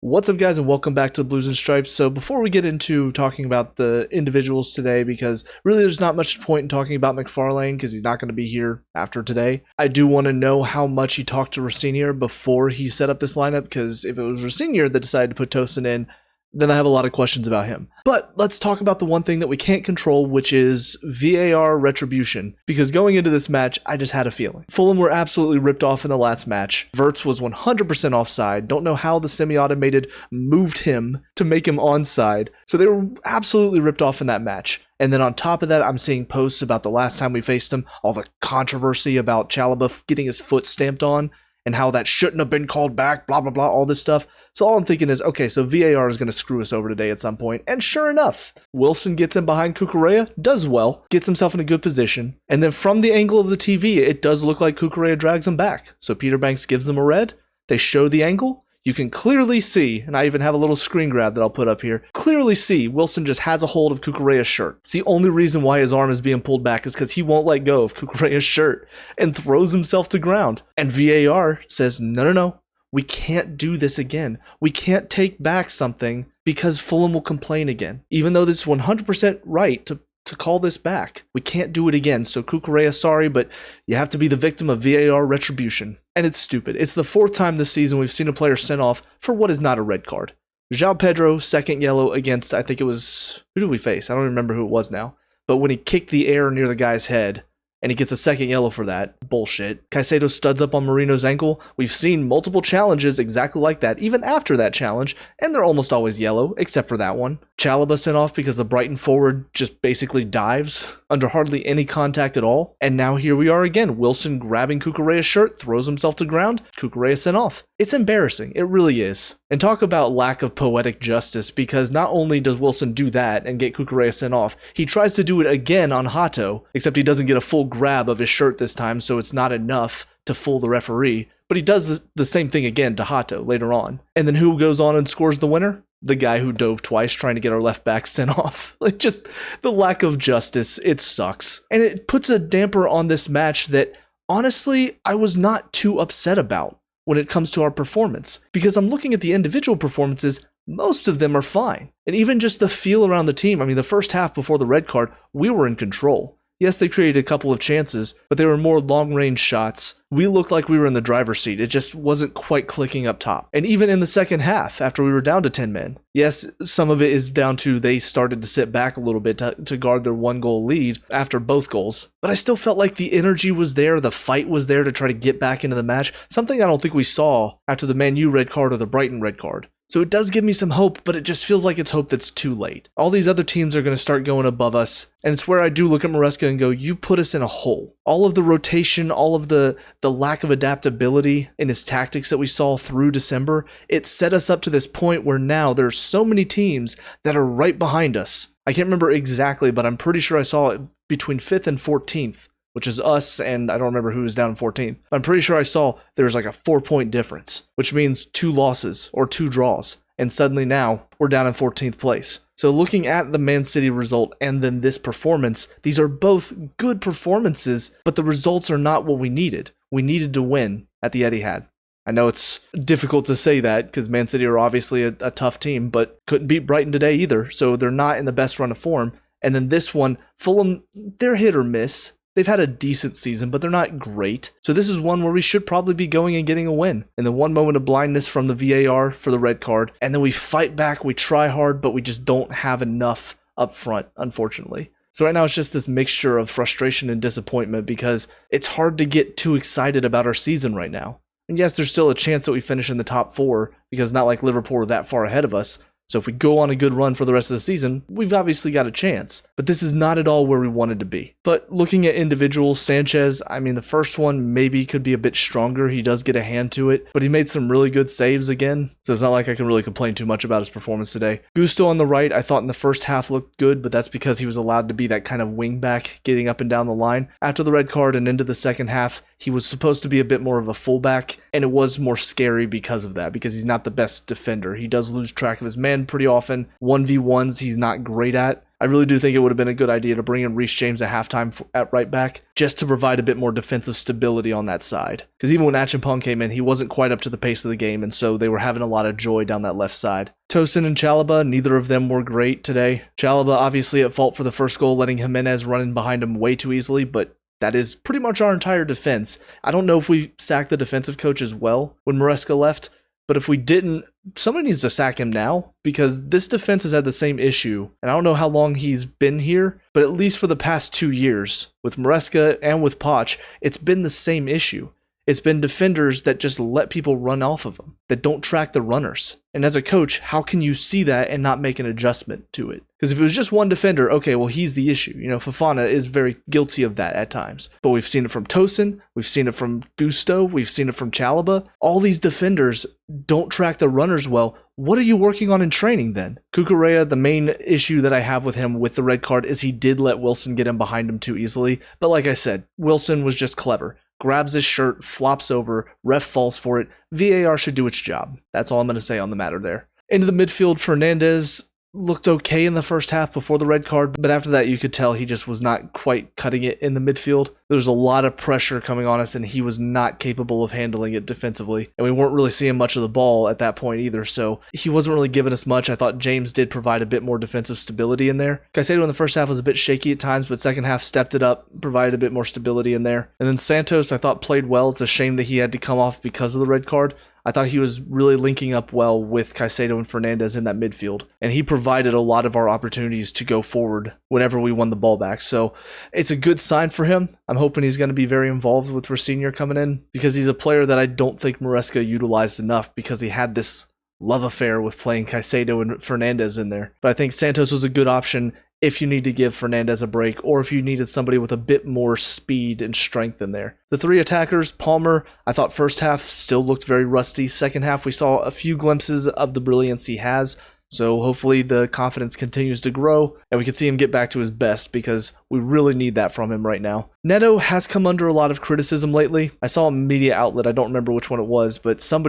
What's up, guys, and welcome back to the Blues and Stripes. So before we get into talking about the individuals today, because really there's not much point in talking about McFarlane because he's not going to be here after today, I do want to know how much he talked to Rosenior before he set up this lineup, because if it was Rosenior that decided to put Tosin in, then I have a lot of questions about him. But let's talk about the one thing that we can't control, which is VAR retribution. Because going into this match, I just had a feeling. Fulham were absolutely ripped off in the last match. Wirtz was 100% offside. Don't know how the semi-automated moved him to make him onside. So they were absolutely ripped off in that match. And then on top of that, I'm seeing posts about the last time we faced him, all the controversy about Chalobah getting his foot stamped on, and how that shouldn't have been called back, blah, blah, blah, all this stuff. So all I'm thinking is, okay, so VAR is going to screw us over today at some point. And sure enough, Wilson gets in behind Cucurella, does well, gets himself in a good position. And then from the angle of the TV, it does look like Cucurella drags him back. So Peter Banks gives them a red. They show the angle. You can clearly see, and I even have a little screen grab that I'll put up here, clearly see Wilson just has a hold of Cucurella's shirt. It's the only reason why his arm is being pulled back is because he won't let go of Cucurella's shirt and throws himself to ground. And VAR says, no, we can't do this again. We can't take back something because Fulham will complain again. Even though this is 100% right to call this back, we can't do it again. So Cucurella, sorry, but you have to be the victim of VAR retribution. And it's stupid. It's the fourth time this season we've seen a player sent off for what is not a red card. João Pedro, second yellow against, I think it was, who did we face? I don't remember who it was now. But when he kicked the air near the guy's head, and he gets a second yellow for that. Bullshit. Caicedo studs up on Marino's ankle. We've seen multiple challenges exactly like that, even after that challenge, and they're almost always yellow, except for that one. Chalobah sent off because the Brighton forward just basically dives under hardly any contact at all. And now here we are again. Wilson grabbing Cucurella's shirt, throws himself to ground. Cucurella sent off. It's embarrassing. It really is. And talk about lack of poetic justice, because not only does Wilson do that and get Cucurella sent off, he tries to do it again on Hato, except he doesn't get a full grab of his shirt this time, so it's not enough to fool the referee. But he does the same thing again to Hato later on. And then who goes on and scores the winner? The guy who dove twice trying to get our left back sent off. Like, just the lack of justice, it sucks. And it puts a damper on this match that, honestly, I was not too upset about when it comes to our performance. Because I'm looking at the individual performances, most of them are fine. And even just the feel around the team, I mean, the first half before the red card, we were in control. Yes, they created a couple of chances, but they were more long-range shots. We looked like we were in the driver's seat. It just wasn't quite clicking up top. And even in the second half, after we were down to 10 men, yes, some of it is down to they started to sit back a little bit to guard their one-goal lead after both goals. But I still felt like the energy was there, the fight was there to try to get back into the match, something I don't think we saw after the Man U red card or the Brighton red card. So it does give me some hope, but it just feels like it's hope that's too late. All these other teams are going to start going above us, and it's where I do look at Maresca and go, you put us in a hole. All of the rotation, all of the lack of adaptability in his tactics that we saw through December, it set us up to this point where now there's so many teams that are right behind us. I can't remember exactly, but I'm pretty sure I saw it between 5th and 14th. Which is us, and I don't remember who was down in 14th. I'm pretty sure I saw there was like a 4-point difference, which means 2 losses or 2 draws. And suddenly now we're down in 14th place. So looking at the Man City result and then this performance, these are both good performances, but the results are not what we needed. We needed to win at the Etihad. I know it's difficult to say that because Man City are obviously a tough team, but couldn't beat Brighton today either. So they're not in the best run of form. And then this one, Fulham, they're hit or miss. They've had a decent season, but they're not great. So this is one where we should probably be going and getting a win. And then one moment of blindness from the VAR for the red card. And then we fight back, we try hard, but we just don't have enough up front, unfortunately. So right now it's just this mixture of frustration and disappointment because it's hard to get too excited about our season right now. And yes, there's still a chance that we finish in the top 4 because it's not like Liverpool are that far ahead of us. So if we go on a good run for the rest of the season, we've obviously got a chance. But this is not at all where we wanted to be. But looking at individuals, Sanchez, I mean, the first one maybe could be a bit stronger. He does get a hand to it, but he made some really good saves again. So it's not like I can really complain too much about his performance today. Gusto on the right, I thought in the first half looked good, but that's because he was allowed to be that kind of wing back, getting up and down the line. After the red card and into the second half, he was supposed to be a bit more of a fullback, and it was more scary because of that, because he's not the best defender. He does lose track of his man pretty often. 1v1s he's not great at. I really do think it would have been a good idea to bring in Reece James at halftime at right back, just to provide a bit more defensive stability on that side. Because even when Achimpong came in, he wasn't quite up to the pace of the game, and so they were having a lot of joy down that left side. Tosin and Chalobah, neither of them were great today. Chalobah obviously at fault for the first goal, letting Jimenez run in behind him way too easily, but that is pretty much our entire defense. I don't know if we sacked the defensive coach as well when Maresca left, but if we didn't, somebody needs to sack him now, because this defense has had the same issue, and I don't know how long he's been here, but at least for the past 2 years, with Maresca and with Poch, it's been the same issue. It's been defenders that just let people run off of them, that don't track the runners. And as a coach, how can you see that and not make an adjustment to it? Because if it was just one defender, okay, well, he's the issue. Fofana is very guilty of that at times. But we've seen it from Tosin, we've seen it from Gusto, we've seen it from Chalobah. All these defenders don't track the runners well. What are you working on in training then? Cucurella, the main issue that I have with him with the red card is he did let Wilson get in behind him too easily. But like I said, Wilson was just clever. Grabs his shirt, flops over, ref falls for it. VAR should do its job. That's all I'm going to say on the matter there. Into the midfield, Fernandez looked okay in the first half before the red card, but after that you could tell he just was not quite cutting it in the midfield. There was a lot of pressure coming on us and he was not capable of handling it defensively, and we weren't really seeing much of the ball at that point either, so he wasn't really giving us much. I thought James did provide a bit more defensive stability in there. Caicedo in the first half was a bit shaky at times, but second half stepped it up, provided a bit more stability in there. And then Santos I thought played well. It's a shame that he had to come off because of the red card. I thought he was really linking up well with Caicedo and Fernandez in that midfield, and he provided a lot of our opportunities to go forward whenever we won the ball back. So it's a good sign for him. I'm hoping he's going to be very involved with Rosenior coming in, because he's a player that I don't think Maresca utilized enough, because he had this love affair with playing Caicedo and Fernandez in there. But I think Santos was a good option if you need to give Fernandez a break, or if you needed somebody with a bit more speed and strength in there. The three attackers, Palmer, I thought first half still looked very rusty. Second half, we saw a few glimpses of the brilliance he has. So hopefully the confidence continues to grow and we can see him get back to his best, because we really need that from him right now. Neto has come under a lot of criticism lately. I saw a media outlet, I don't remember which one it was, but some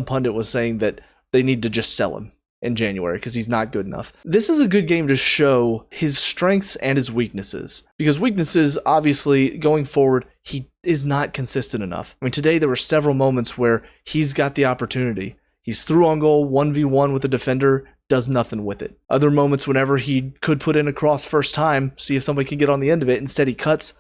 pundit was saying that they need to just sell him in January because he's not good enough. This is a good game to show his strengths and his weaknesses, because weaknesses, obviously, going forward, he is not consistent enough. I mean, today there were several moments where he's got the opportunity. He's through on goal, 1v1 with a defender, does nothing with it. Other moments whenever he could put in a cross first time, see if somebody can get on the end of it, instead he cuts,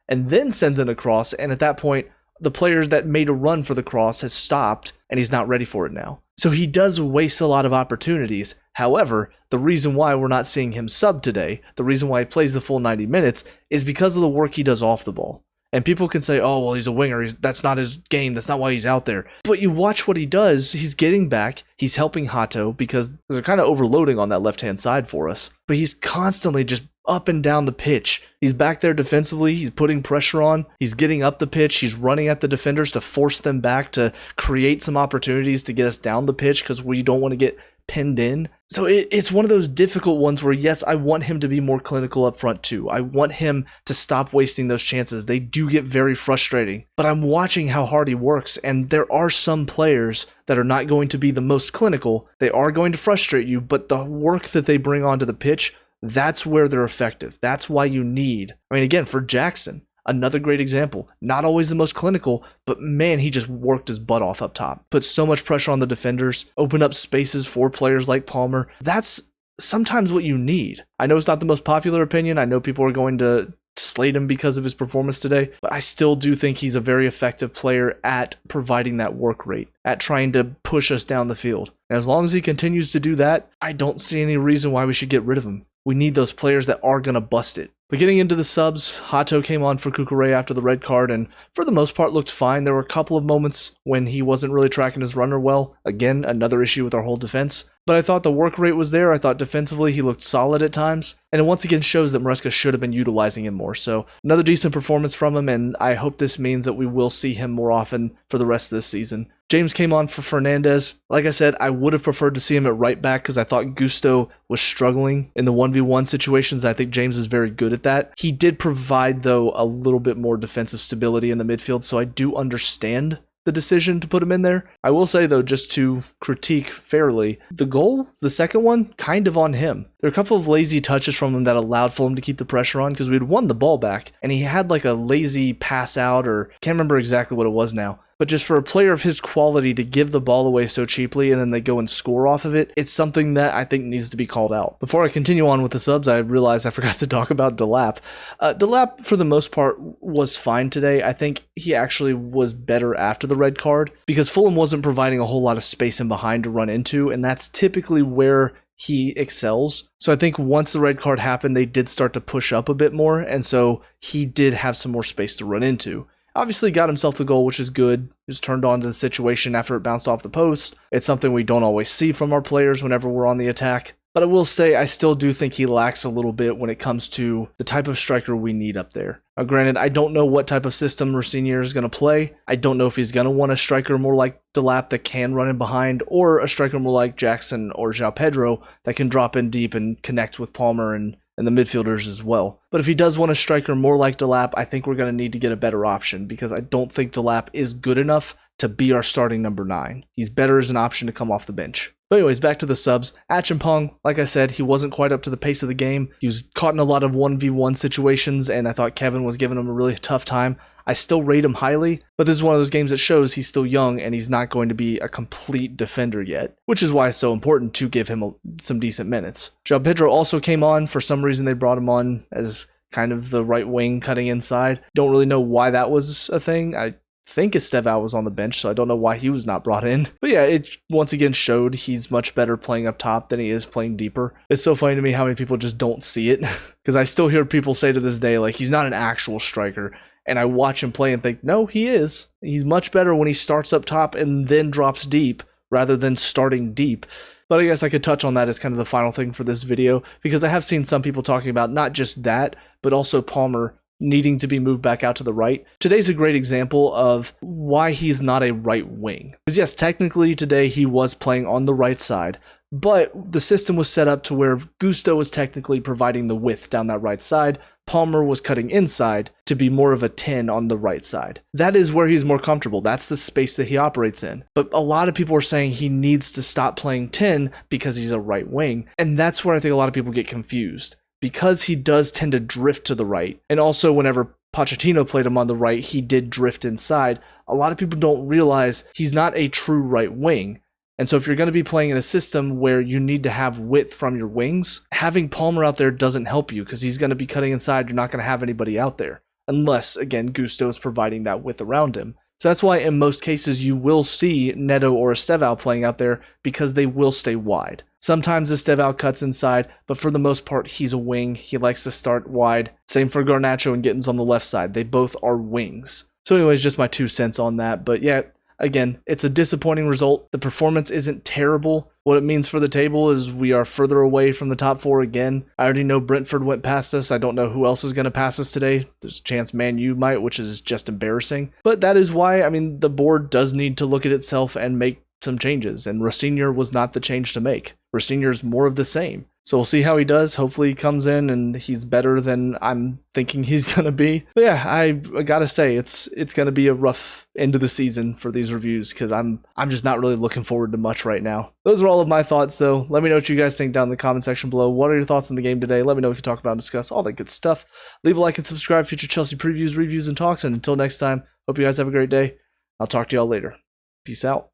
and then sends in a cross, and at that point, the player that made a run for the cross has stopped, and he's not ready for it now. So he does waste a lot of opportunities. However, the reason why we're not seeing him sub today, the reason why he plays the full 90 minutes, is because of the work he does off the ball. And people can say, oh, well, he's a winger. That's not his game. That's not why he's out there. But you watch what he does. He's getting back. He's helping Hato, because they're kind of overloading on that left-hand side for us. But he's constantly just up and down the pitch. He's back there defensively. He's putting pressure on. He's getting up the pitch. He's running at the defenders to force them back, to create some opportunities to get us down the pitch, because we don't want to get pinned in. So it's one of those difficult ones where, yes, I want him to be more clinical up front too. I want him to stop wasting those chances. They do get very frustrating, but I'm watching how hard he works, and there are some players that are not going to be the most clinical. They are going to frustrate you, but the work that they bring onto the pitch, that's where they're effective. That's why you need, I mean, again, for Jackson, another great example. Not always the most clinical, but man, he just worked his butt off up top. Put so much pressure on the defenders, opened up spaces for players like Palmer. That's sometimes what you need. I know it's not the most popular opinion. I know people are going to slate him because of his performance today, but I still do think he's a very effective player at providing that work rate, at trying to push us down the field. And as long as he continues to do that, I don't see any reason why we should get rid of him. We need those players that are going to bust it. But getting into the subs, Hato came on for Cucurella after the red card, and for the most part looked fine. There were a couple of moments when he wasn't really tracking his runner well. Again, another issue with our whole defense. But I thought the work rate was there. I thought defensively he looked solid at times. And it once again shows that Maresca should have been utilizing him more. So another decent performance from him, and I hope this means that we will see him more often for the rest of this season. James came on for Fernandez. Like I said, I would have preferred to see him at right back because I thought Gusto was struggling in the 1v1 situations. I think James is very good at that. He did provide, though, a little bit more defensive stability in the midfield, so I do understand the decision to put him in there. I will say, though, just to critique fairly, the goal, the second one, kind of on him. There are a couple of lazy touches from him that allowed Fulham to keep the pressure on because we'd won the ball back, and he had like a lazy pass out, or can't remember exactly what it was now. But just for a player of his quality to give the ball away so cheaply and then they go and score off of it, it's something that I think needs to be called out. Before I continue on with the subs, I realized I forgot to talk about Delap. Delap, for the most part, was fine today. I think he actually was better after the red card because Fulham wasn't providing a whole lot of space in behind to run into, and that's typically where he excels. So I think once the red card happened, they did start to push up a bit more, and so he did have some more space to run into. Obviously got himself the goal, which is good. He was turned on to the situation after it bounced off the post. It's something we don't always see from our players whenever we're on the attack. But I will say I still do think he lacks a little bit when it comes to the type of striker we need up there. Now, granted, I don't know what type of system Rosenior is going to play. I don't know if he's going to want a striker more like Delap that can run in behind, or a striker more like Jackson or João Pedro that can drop in deep and connect with Palmer and the midfielders as well. But if he does want a striker more like Delap, I think we're going to need to get a better option because I don't think Delap is good enough to be our starting number 9. He's better as an option to come off the bench. But anyways, back to the subs. Achimpong, like I said, he wasn't quite up to the pace of the game. He was caught in a lot of 1v1 situations, and I thought Kevin was giving him a really tough time. I still rate him highly, but this is one of those games that shows he's still young and he's not going to be a complete defender yet, which is why it's so important to give him some decent minutes. João Pedro also came on. For some reason, they brought him on as kind of the right wing cutting inside. Don't really know why that was a thing. I think Estevao was on the bench, so I don't know why he was not brought in. But yeah, it once again showed he's much better playing up top than he is playing deeper. It's so funny to me how many people just don't see it, because I still hear people say to this day, like, he's not an actual striker. And I watch him play and think, no, he is. He's much better when he starts up top and then drops deep rather than starting deep. But I guess I could touch on that as kind of the final thing for this video, because I have seen some people talking about not just that, but also Palmer needing to be moved back out to the right. Today's a great example of why he's not a right wing. Because yes, technically today he was playing on the right side, but the system was set up to where Gusto was technically providing the width down that right side. Palmer was cutting inside to be more of a 10 on the right side. That is where he's more comfortable. That's the space that he operates in. But a lot of people are saying he needs to stop playing 10 because he's a right wing. And that's where I think a lot of people get confused, because he does tend to drift to the right. And also whenever Pochettino played him on the right, he did drift inside. A lot of people don't realize he's not a true right wing. And so if you're going to be playing in a system where you need to have width from your wings, having Palmer out there doesn't help you because he's going to be cutting inside. You're not going to have anybody out there unless, again, Gusto is providing that width around him. So that's why in most cases you will see Neto or Estevao playing out there, because they will stay wide. Sometimes Estevao cuts inside, but for the most part, he's a wing. He likes to start wide. Same for Garnacho and Gittins on the left side. They both are wings. So anyways, just my 2 cents on that. But yeah, again, it's a disappointing result. The performance isn't terrible. What it means for the table is we are further away from the top 4 again. I already know Brentford went past us. I don't know who else is going to pass us today. There's a chance Man U might, which is just embarrassing. But that is why, I mean, the board does need to look at itself and make some changes, and Rosenior was not the change to make. Rosenior is more of the same. So we'll see how he does. Hopefully he comes in and he's better than I'm thinking he's going to be. But yeah, I gotta say, it's going to be a rough end of the season for these reviews, because I'm just not really looking forward to much right now. Those are all of my thoughts, though. Let me know what you guys think down in the comment section below. What are your thoughts on the game today? Let me know what we can talk about and discuss, all that good stuff. Leave a like and subscribe for future Chelsea previews, reviews, and talks. And until next time, hope you guys have a great day. I'll talk to y'all later. Peace out.